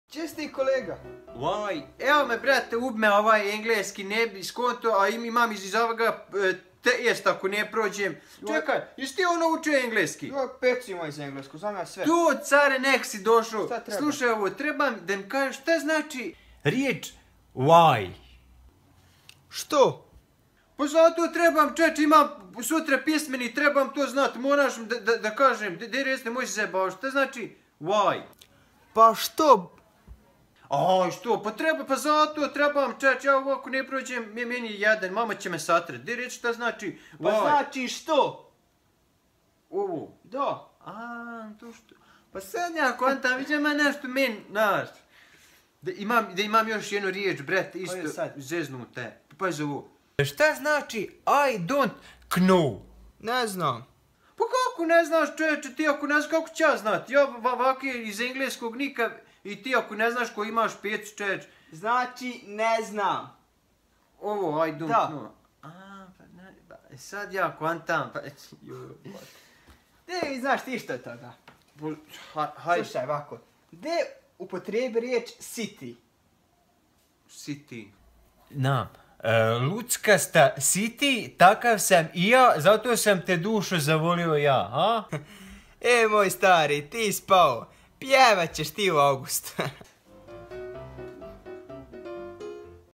Gdje si ti, kolega? Evo me, brate, ubme ovaj engleski, ne bi skonto, a imam iz ovoga test ako ne prođem. Čekaj, jesi ti naučio engleski? Jo, peci ima iz englesku, znam ja sve. Tu, care, nek si došao. Šta treba? Slušaj ovo, trebam da mi kažeš šta znači riječ why. Što? Pa zato trebam, čeč, imam sutra pismeni, trebam to znati, moraš da kažem, resne moj se zebao, šta znači why? Pa što? Aj, što, pa zato trebam, čeč, ja ovako ne prođem, meni je jadan, mama će me satret, gdje reći šta znači why? Pa znači što? Ovo. Da. To što, pa sad ja kontam, vidim ja nešto meni, znaš. Da imam još jednu riječ, brate, isto zeznute, pazi ovo. Šta znači I don't know? Ne znam. Pa kako ne znaš, čovječe, ti ako ne znaš, kako ću ja znat? Ja ovako iz engleskog nikad, i ti ako ne znaš ko imaš pecu, čovječe. Znači ne znam. Ovo, I don't know. Sad ja kontam, pa Gdje znaš ti što je toga? Hajde. Slušaj ovako. Gdje upotrebi riječ city? City. Luckasta city, takav sam i ja, zato sam te dušo zavolio ja, a? Moj stari, ti spao. Pjevat ćeš ti u augustu.